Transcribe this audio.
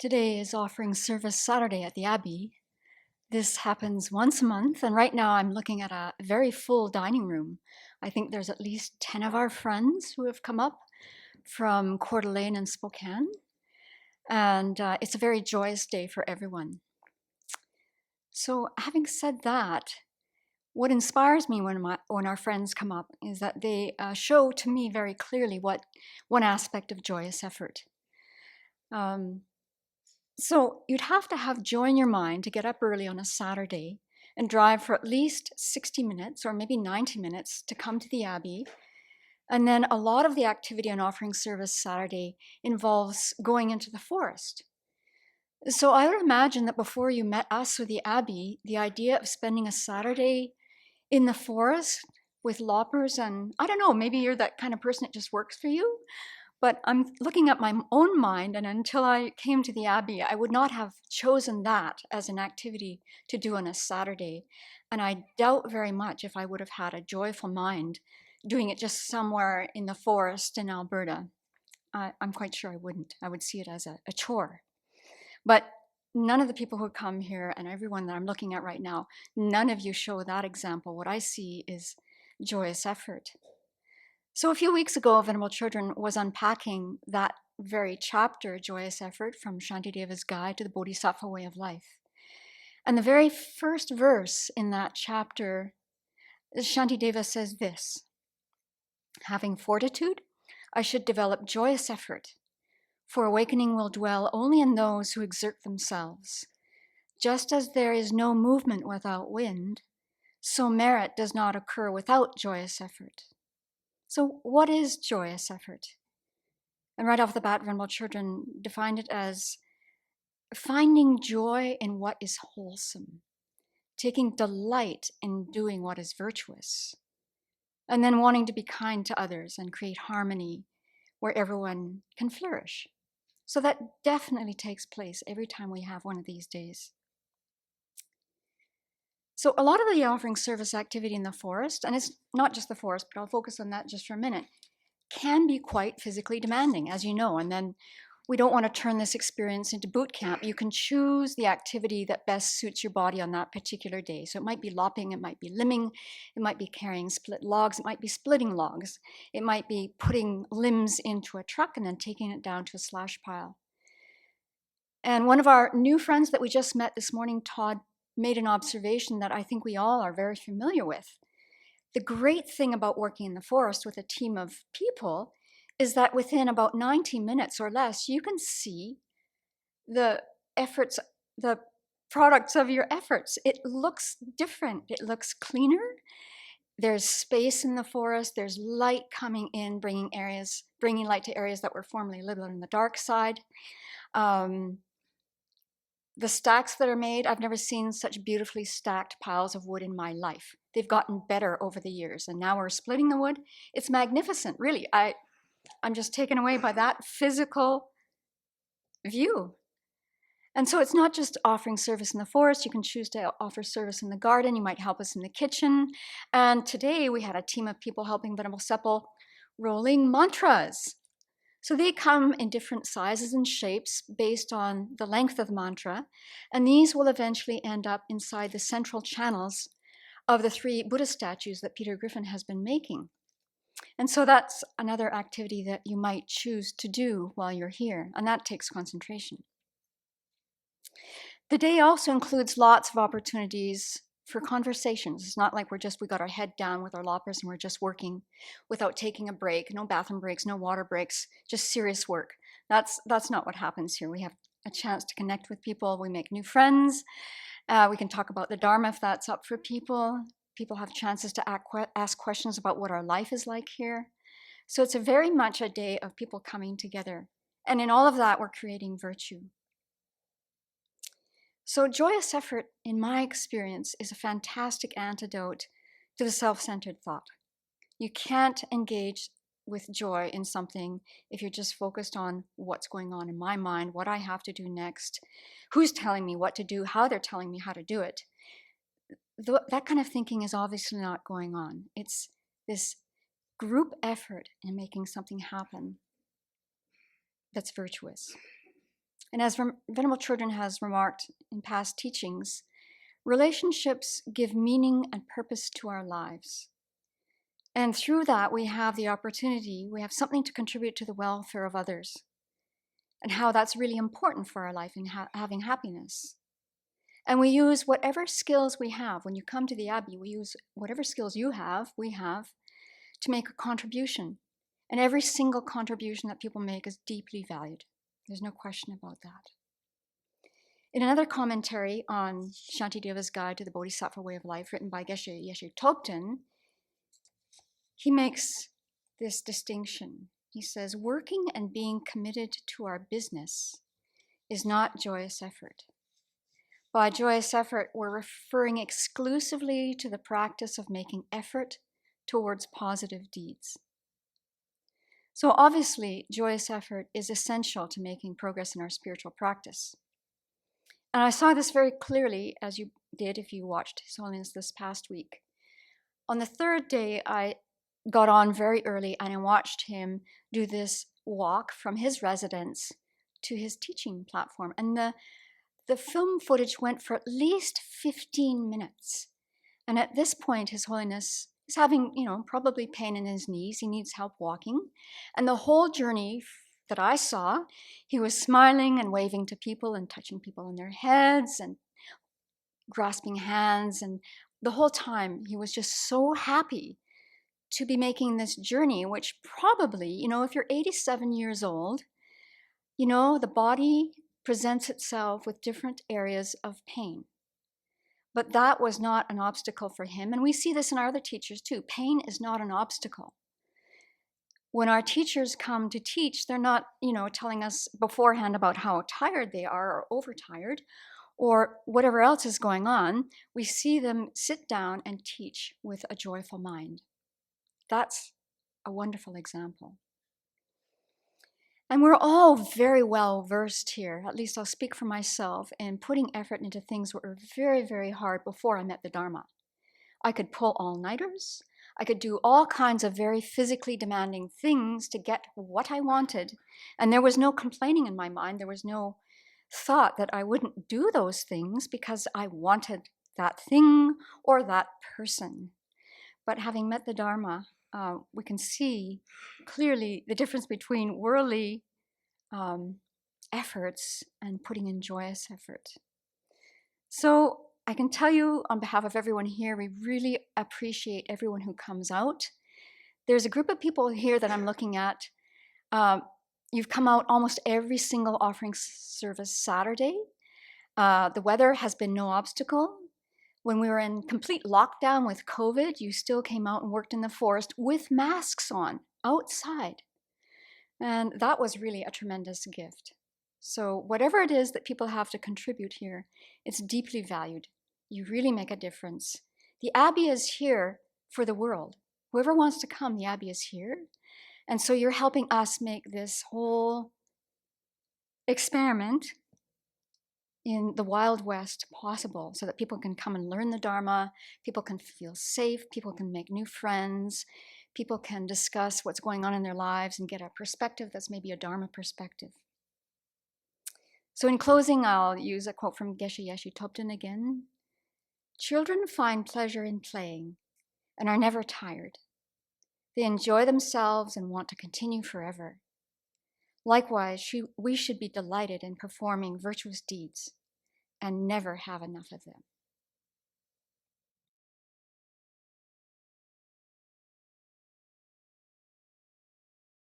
Today is Offering Service Saturday at the Abbey. This happens once a month, and right now I'm looking at a very full dining room. I think there's at least 10 of our friends who have come up from Coeur d'Alene and Spokane, and it's a very joyous day for everyone. So having said that, what inspires me when our friends come up is that they show to me very clearly what one aspect of joyous effort. So you'd have to have joy in your mind to get up early on a Saturday and drive for at least 60 minutes or maybe 90 minutes to come to the Abbey. And then a lot of the activity on Offering Service Saturday involves going into the forest. So I would imagine that before you met us or the Abbey, the idea of spending a Saturday in the forest with loppers and, I don't know, maybe you're that kind of person that just works for you. But I'm looking at my own mind, and until I came to the Abbey, I would not have chosen that as an activity to do on a Saturday. And I doubt very much if I would have had a joyful mind doing it just somewhere in the forest in Alberta. I'm quite sure I wouldn't. I would see it as a chore. But none of the people who come here and everyone that I'm looking at right now, none of you show that example. What I see is joyous effort. So a few weeks ago, Venerable Children was unpacking that very chapter, Joyous Effort, from Shantideva's Guide to the Bodhisattva Way of Life. And the very first verse in that chapter, Shantideva says this: having fortitude, I should develop joyous effort, for awakening will dwell only in those who exert themselves. Just as there is no movement without wind, so merit does not occur without joyous effort. So what is joyous effort? And right off the bat, Venerable Children defined it as finding joy in what is wholesome, taking delight in doing what is virtuous, and then wanting to be kind to others and create harmony where everyone can flourish. So that definitely takes place every time we have one of these days. So a lot of the offering service activity in the forest, and it's not just the forest, but I'll focus on that just for a minute, can be quite physically demanding, as you know, and then we don't want to turn this experience into boot camp. You can choose the activity that best suits your body on that particular day. So it might be lopping, it might be limbing, it might be carrying split logs, it might be splitting logs, it might be putting limbs into a truck and then taking it down to a slash pile. And one of our new friends that we just met this morning, Todd, made an observation that I think we all are very familiar with. The great thing about working in the forest with a team of people is that within about 90 minutes or less, you can see the efforts, the products of your efforts. It looks different. It looks cleaner. There's space in the forest. There's light coming in, bringing light to areas that were formerly a little on the dark side. The stacks that are made, I've never seen such beautifully stacked piles of wood in my life. They've gotten better over the years, and now we're splitting the wood. It's magnificent, really. I'm just taken away by that physical view. And so it's not just offering service in the forest. You can choose to offer service in the garden. You might help us in the kitchen. And today we had a team of people helping Venerable Sepul rolling mantras. So they come in different sizes and shapes based on the length of the mantra, and these will eventually end up inside the central channels of the 3 Buddha statues that Peter Griffin has been making. And so that's another activity that you might choose to do while you're here, and that takes concentration. The day also includes lots of opportunities for conversations. It's not like we got our head down with our loppers and we're just working without taking a break. No bathroom breaks, no water breaks, just serious work. That's not what happens here. We have a chance to connect with people. We make new friends. We can talk about the Dharma if that's up for people. People have chances to ask questions about what our life is like here. So it's very much a day of people coming together. And in all of that, we're creating virtue. So joyous effort, in my experience, is a fantastic antidote to the self-centered thought. You can't engage with joy in something if you're just focused on what's going on in my mind, what I have to do next, who's telling me what to do, how they're telling me how to do it. That kind of thinking is obviously not going on. It's this group effort in making something happen that's virtuous. And as Venerable Children has remarked in past teachings, relationships give meaning and purpose to our lives. And through that, we have the opportunity, we have something to contribute to the welfare of others, and how that's really important for our life in having happiness. And we use whatever skills we have. When you come to the Abbey, we use whatever skills we have, to make a contribution. And every single contribution that people make is deeply valued. There's no question about that. In another commentary on Shantideva's Guide to the Bodhisattva Way of Life, written by Geshe Yeshe Tobten, he makes this distinction. He says, working and being committed to our business is not joyous effort. By joyous effort, we're referring exclusively to the practice of making effort towards positive deeds. So obviously, joyous effort is essential to making progress in our spiritual practice. And I saw this very clearly, as you did if you watched His Holiness this past week. On the third day, I got on very early and I watched him do this walk from his residence to his teaching platform. And the film footage went for at least 15 minutes. And at this point, His Holiness is having, probably pain in his knees. He needs help walking. And the whole journey that I saw, he was smiling and waving to people and touching people on their heads and grasping hands. And the whole time, he was just so happy to be making this journey, which probably, if you're 87 years old, the body presents itself with different areas of pain. But that was not an obstacle for him. And we see this in our other teachers too. Pain is not an obstacle. When our teachers come to teach, they're not, telling us beforehand about how tired they are or overtired or whatever else is going on. We see them sit down and teach with a joyful mind. That's a wonderful example. And we're all very well versed here, at least I'll speak for myself, in putting effort into things that were very, very hard before I met the Dharma. I could pull all-nighters. I could do all kinds of very physically demanding things to get what I wanted. And there was no complaining in my mind. There was no thought that I wouldn't do those things because I wanted that thing or that person. But having met the Dharma, we can see clearly the difference between worldly efforts and putting in joyous effort. So I can tell you on behalf of everyone here, we really appreciate everyone who comes out. There's a group of people here that I'm looking at. You've come out almost every single offering service Saturday. The weather has been no obstacle. When we were in complete lockdown with COVID, you still came out and worked in the forest with masks on, outside. And that was really a tremendous gift. So whatever it is that people have to contribute here, it's deeply valued. You really make a difference. The Abbey is here for the world. Whoever wants to come, the Abbey is here. And so you're helping us make this whole experiment in the Wild West possible so that people can come and learn the Dharma, people can feel safe, people can make new friends, people can discuss what's going on in their lives and get a perspective that's maybe a Dharma perspective. So in closing, I'll use a quote from Geshe Yeshe Tobten again. Children find pleasure in playing and are never tired. They enjoy themselves and want to continue forever. Likewise, we should be delighted in performing virtuous deeds and never have enough of them.